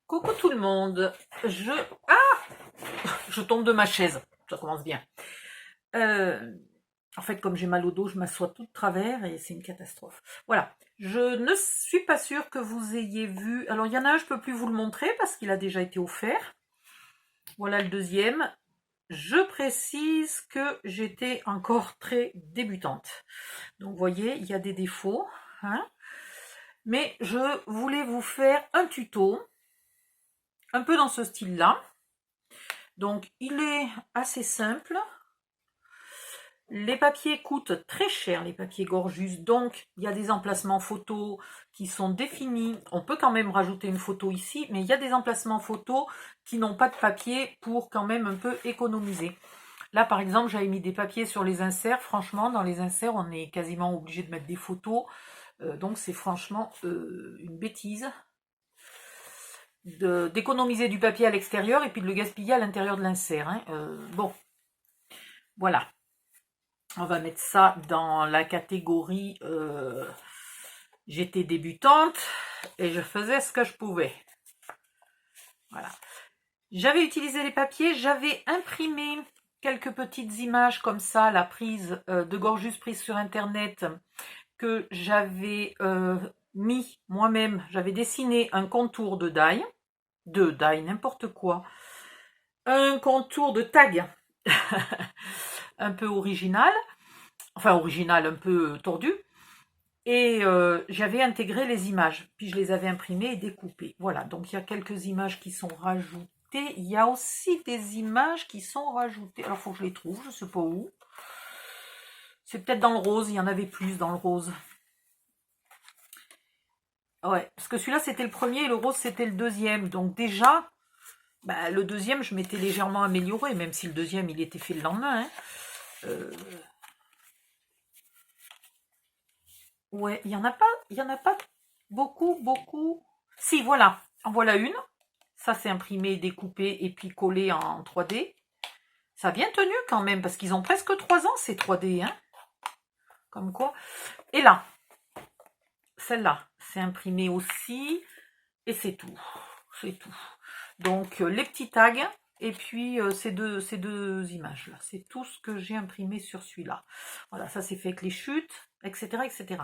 Coucou tout le monde, je tombe de ma chaise, ça commence bien. En fait, comme j'ai mal au dos, je m'assois tout de travers et c'est une catastrophe. Voilà, je ne suis pas sûre que vous ayez vu... Alors, il y en a un, je ne peux plus vous le montrer parce qu'il a déjà été offert. Voilà le deuxième. Je précise que j'étais encore très débutante. Donc, vous voyez, il y a des défauts. Hein, mais je voulais vous faire un tuto un peu dans ce style-là. Donc, il est assez simple. Les papiers coûtent très cher, les papiers Gorjus. Donc, il y a des emplacements photos qui sont définis. On peut quand même rajouter une photo ici, mais il y a des emplacements photos qui n'ont pas de papier pour quand même un peu économiser. Là, par exemple, j'avais mis des papiers sur les inserts. Franchement, dans les inserts, on est quasiment obligé de mettre des photos. Donc, c'est franchement une bêtise d'économiser du papier à l'extérieur et puis de le gaspiller à l'intérieur de l'insert. Hein. Bon, voilà. On va mettre ça dans la catégorie j'étais débutante et je faisais ce que je pouvais. Voilà. J'avais utilisé les papiers, j'avais imprimé quelques petites images comme ça, la prise de Gorjus prise sur internet que j'avais mis moi-même. J'avais dessiné un contour de die, n'importe quoi. Un contour de tag un peu original, enfin original, un peu tordu, et j'avais intégré les images, puis je les avais imprimées et découpées. Voilà, donc il y a quelques images qui sont rajoutées, il y a aussi des images qui sont rajoutées, alors il faut que je les trouve, je ne sais pas où, c'est peut-être dans le rose, il y en avait plus dans le rose. Ouais, parce que celui-là c'était le premier et le rose c'était le deuxième, donc déjà, bah, le deuxième je m'étais légèrement amélioré, même si le deuxième il était fait le lendemain, hein. Ouais, il y en a pas beaucoup. Si, voilà, en voilà une. Ça, c'est imprimé, découpé et puis collé en 3D. Ça a bien tenu quand même, parce qu'ils ont presque 3 ans, ces 3D, hein. Comme quoi. Et là, celle-là, c'est imprimé aussi. Et c'est tout. C'est tout. Donc, les petits tags. Et puis, ces deux images-là. C'est tout ce que j'ai imprimé sur celui-là. Voilà, ça c'est fait avec les chutes, etc., etc.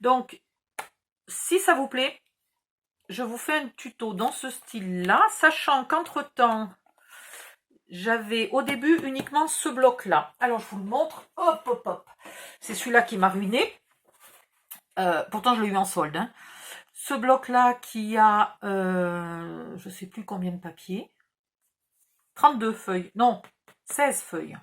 Donc, si ça vous plaît, je vous fais un tuto dans ce style-là, sachant qu'entre-temps, j'avais au début uniquement ce bloc-là. Alors, je vous le montre. Hop, hop, hop. C'est celui-là qui m'a ruiné. Pourtant, je l'ai eu en solde. Hein. Ce bloc-là qui a, je ne sais plus combien de papiers. 32 feuilles. Non, 16 feuilles.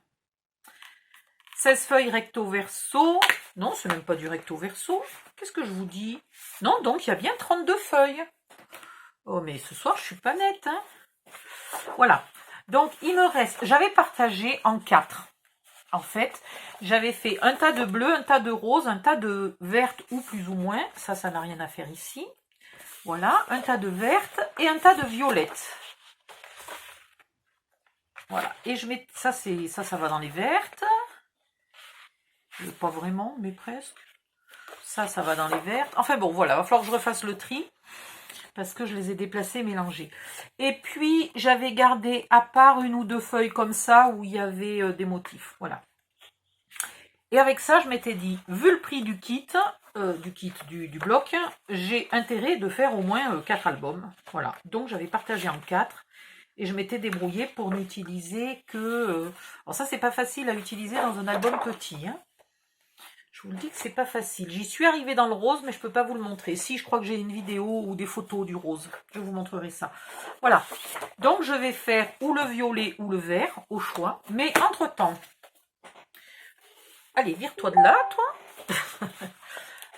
16 feuilles recto-verso. Non, c'est même pas du recto-verso. Qu'est-ce que je vous dis? Non, donc il y a bien 32 feuilles. Oh, mais ce soir, je suis pas nette. Hein. Voilà. Donc, il me reste... J'avais partagé en 4. En fait, j'avais fait un tas de bleu, un tas de rose, un tas de verte ou plus ou moins. Ça n'a rien à faire ici. Voilà. Un tas de verte et un tas de violette. Voilà. Et je mets... Ça va dans les vertes. Pas vraiment, mais presque. Ça va dans les vertes. Enfin bon, voilà. Il va falloir que je refasse le tri. Parce que je les ai déplacés, mélangés. Et puis, j'avais gardé à part une ou deux feuilles comme ça, où il y avait des motifs. Voilà. Et avec ça, je m'étais dit, vu le prix du kit, du bloc, j'ai intérêt de faire au moins 4 albums. Voilà. Donc, j'avais partagé en 4. Et je m'étais débrouillée pour n'utiliser que... alors ça, c'est pas facile à utiliser dans un album petit. Hein. Je vous le dis que c'est pas facile. J'y suis arrivée dans le rose, mais je peux pas vous le montrer. Si, je crois que j'ai une vidéo ou des photos du rose. Je vous montrerai ça. Voilà. Donc, je vais faire ou le violet ou le vert, au choix. Mais entre-temps... Allez, vire-toi de là, toi.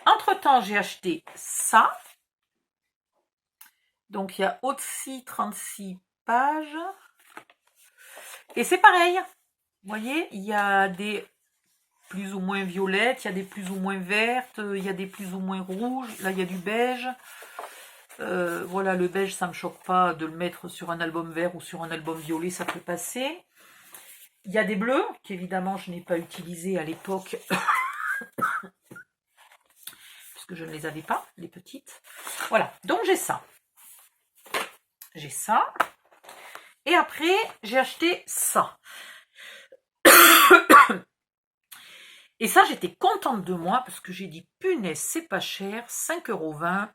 Entre-temps, j'ai acheté ça. Donc, il y a aussi 36 pages. Et c'est pareil. Vous voyez, il y a des... plus ou moins violettes, il y a des plus ou moins vertes, il y a des plus ou moins rouges, là il y a du beige. Voilà, le beige, ça ne me choque pas de le mettre sur un album vert ou sur un album violet, ça peut passer. Il y a des bleus, qu'évidemment je n'ai pas utilisés à l'époque, puisque je ne les avais pas, les petites. Voilà, donc j'ai ça. J'ai ça. Et après, j'ai acheté ça. Et ça, j'étais contente de moi parce que j'ai dit, punaise, c'est pas cher, 5,20 €,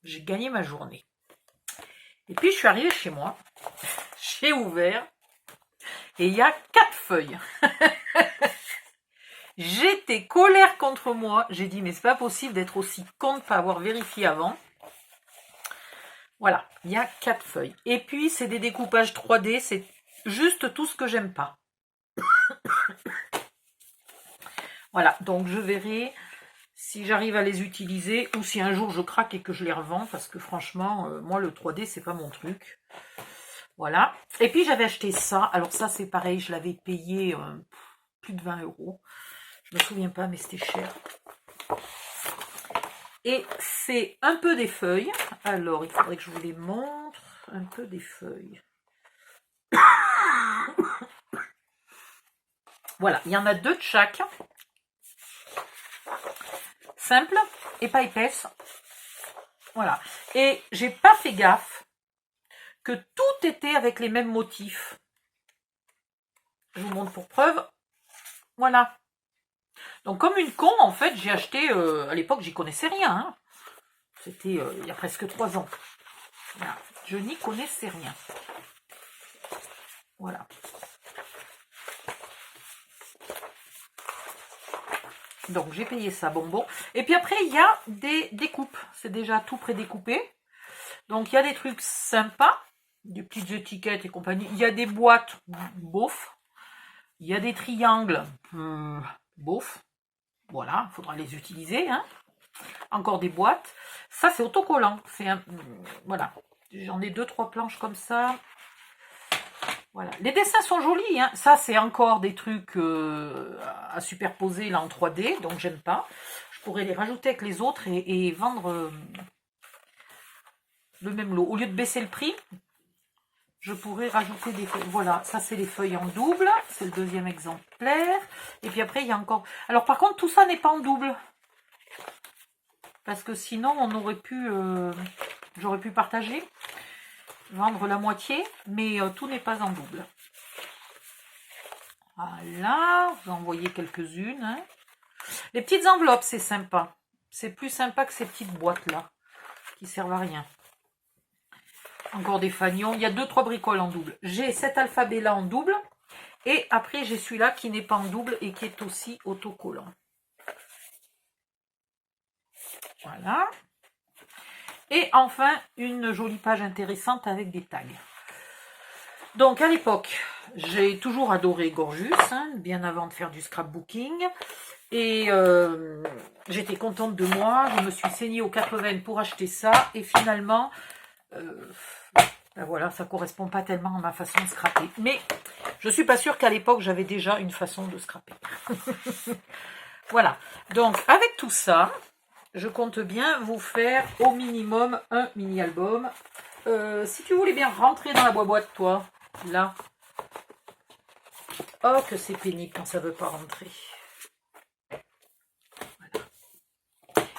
j'ai gagné ma journée. Et puis, je suis arrivée chez moi, j'ai ouvert, et il y a 4 feuilles. J'étais colère contre moi, j'ai dit, mais c'est pas possible d'être aussi con de ne pas avoir vérifié avant. Voilà, il y a 4 feuilles. Et puis, c'est des découpages 3D, c'est juste tout ce que j'aime pas. Voilà, donc je verrai si j'arrive à les utiliser ou si un jour je craque et que je les revends parce que franchement, moi le 3D c'est pas mon truc. Voilà. Et puis j'avais acheté ça. Alors ça c'est pareil, je l'avais payé plus de 20 €. Je me souviens pas mais c'était cher. Et c'est un peu des feuilles. Alors il faudrait que je vous les montre. Un peu des feuilles. Voilà, il y en a 2 de chaque. Simple et pas épaisse. Voilà. Et j'ai pas fait gaffe que tout était avec les mêmes motifs. Je vous montre pour preuve. Voilà. Donc comme une con, en fait, j'ai acheté, à l'époque, j'y connaissais rien. Hein. C'était il y a presque 3 ans. Voilà. Je n'y connaissais rien. Voilà. Donc j'ai payé ça, bonbon. Et puis après, il y a des découpes. C'est déjà tout prédécoupé. Donc il y a des trucs sympas, des petites étiquettes et compagnie. Il y a des boîtes, bof. Il y a des triangles, bof. Voilà, il faudra les utiliser. Hein. Encore des boîtes. Ça, c'est autocollant. C'est voilà. J'en ai 2-3 planches comme ça. Voilà. Les dessins sont jolis. Hein. Ça, c'est encore des trucs à superposer là en 3D. Donc, j'aime pas. Je pourrais les rajouter avec les autres et vendre le même lot. Au lieu de baisser le prix, je pourrais rajouter des feuilles. Voilà, ça, c'est les feuilles en double. C'est le deuxième exemplaire. Et puis après, il y a encore... Alors, par contre, tout ça n'est pas en double. Parce que sinon, on aurait pu... j'aurais pu partager. Vendre la moitié. Mais tout n'est pas en double. Voilà. Vous en voyez quelques-unes. Hein. Les petites enveloppes, c'est sympa. C'est plus sympa que ces petites boîtes-là. Qui servent à rien. Encore des fanions. Il y a 2-3 bricoles en double. J'ai cet alphabet-là en double. Et après, j'ai celui-là qui n'est pas en double et qui est aussi autocollant. Voilà. Et enfin, une jolie page intéressante avec des tags. Donc, à l'époque, j'ai toujours adoré Gorgeous, hein, bien avant de faire du scrapbooking. Et j'étais contente de moi. Je me suis saignée aux 80 pour acheter ça. Et finalement... ben voilà, ça correspond pas tellement à ma façon de scraper. Mais je suis pas sûre qu'à l'époque, j'avais déjà une façon de scraper. Voilà. Donc, avec tout ça, je compte bien vous faire au minimum un mini-album. Si tu voulais bien rentrer dans la boîte, toi, là. Oh, que c'est pénible quand ça veut pas rentrer. Voilà.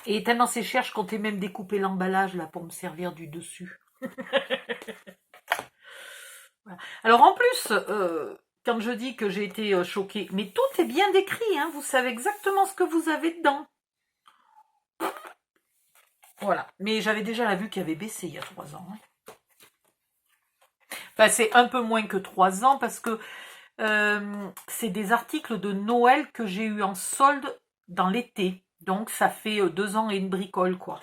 Et tellement c'est cher, je comptais même découper l'emballage, là, pour me servir du dessus. Voilà. Alors en plus, quand je dis que j'ai été choquée, mais tout est bien décrit, hein, vous savez exactement ce que vous avez dedans. Voilà, mais j'avais déjà la vue qui avait baissé il y a 3 ans. Hein. Enfin, c'est un peu moins que 3 ans parce que c'est des articles de Noël que j'ai eu en solde dans l'été. Donc ça fait 2 ans et une bricole, quoi.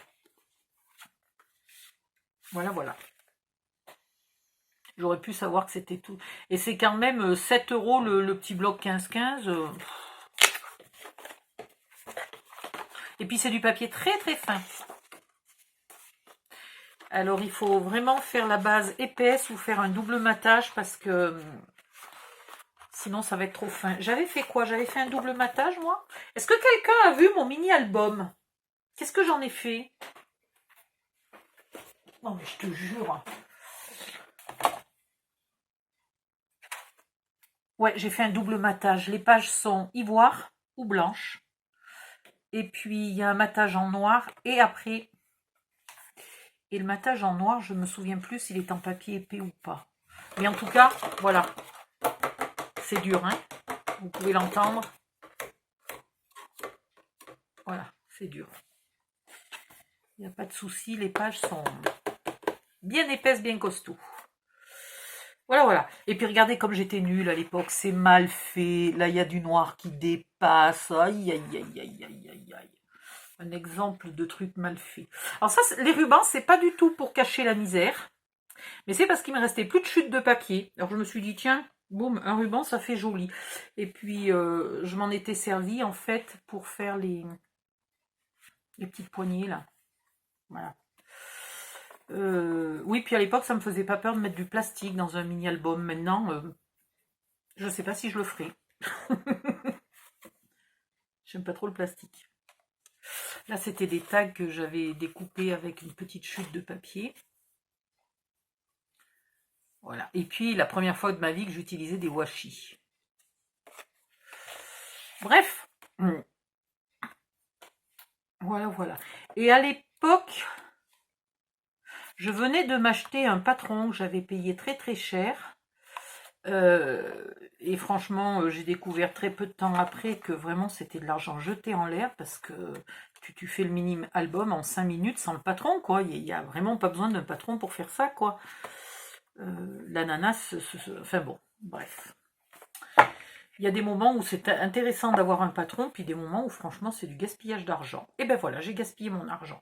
Voilà, voilà. J'aurais pu savoir que c'était tout. Et c'est quand même 7 € le petit bloc 15-15. Et puis c'est du papier très très fin. Alors il faut vraiment faire la base épaisse ou faire un double matage parce que sinon ça va être trop fin. J'avais fait quoi? J'avais fait un double matage moi? Est-ce que quelqu'un a vu mon mini-album? Qu'est-ce que j'en ai fait? Non mais je te jure. Ouais, j'ai fait un double matage. Les pages sont ivoire ou blanches. Et puis, il y a un matage en noir. Et après, Et le matage en noir, je me souviens plus s'il est en papier épais ou pas. Mais en tout cas, voilà. C'est dur, hein. Vous pouvez l'entendre. Voilà, c'est dur. Il n'y a pas de souci, les pages sont bien épaisses, bien costauds. Voilà, voilà. Et puis regardez comme j'étais nulle à l'époque, c'est mal fait. Là, il y a du noir qui dépasse. Aïe, aïe, aïe, aïe, aïe, aïe, aïe. Un exemple de truc mal fait. Alors ça, les rubans, c'est pas du tout pour cacher la misère. Mais c'est parce qu'il me restait plus de chute de papier. Alors je me suis dit, tiens, boum, un ruban, ça fait joli. Et puis, je m'en étais servi, en fait, pour faire les petites poignées, là. Voilà. Oui, puis à l'époque, ça me faisait pas peur de mettre du plastique dans un mini-album. Maintenant, je sais pas si je le ferai. J'aime pas trop le plastique. Là, c'était des tags que j'avais découpés avec une petite chute de papier. Voilà. Et puis, la première fois de ma vie que j'utilisais des washi. Bref. Voilà, voilà. Et à l'époque, je venais de m'acheter un patron que j'avais payé très très cher. Et franchement, j'ai découvert très peu de temps après que vraiment c'était de l'argent jeté en l'air parce que tu fais le mini album en 5 minutes sans le patron, quoi. Il n'y a vraiment pas besoin d'un patron pour faire ça, quoi. L'ananas, enfin bon, bref. Il y a des moments où c'est intéressant d'avoir un patron, puis des moments où franchement c'est du gaspillage d'argent. Et ben voilà, j'ai gaspillé mon argent.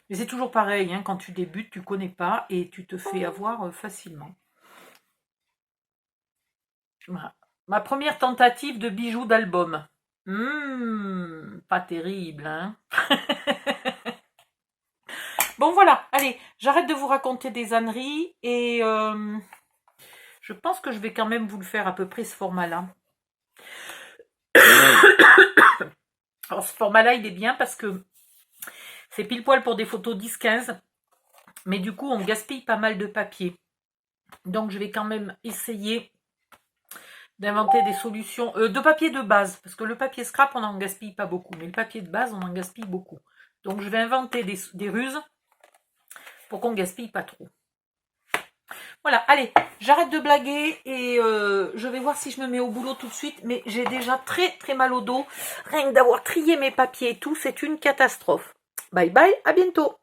Mais c'est toujours pareil, hein, quand tu débutes, tu connais pas et tu te fais avoir facilement. Voilà. Ma première tentative de bijoux d'album. Pas terrible, hein. Bon voilà, allez, j'arrête de vous raconter des âneries et je pense que je vais quand même vous le faire à peu près ce format-là. Alors ce format-là, il est bien parce que c'est pile poil pour des photos 10-15, mais du coup, on gaspille pas mal de papier. Donc je vais quand même essayer d'inventer des solutions de papier de base, parce que le papier scrap, on n'en gaspille pas beaucoup, mais le papier de base, on en gaspille beaucoup. Donc je vais inventer des ruses pour qu'on gaspille pas trop. Voilà, allez, j'arrête de blaguer et je vais voir si je me mets au boulot tout de suite, mais j'ai déjà très très mal au dos. Rien que d'avoir trié mes papiers et tout, c'est une catastrophe. Bye bye, à bientôt.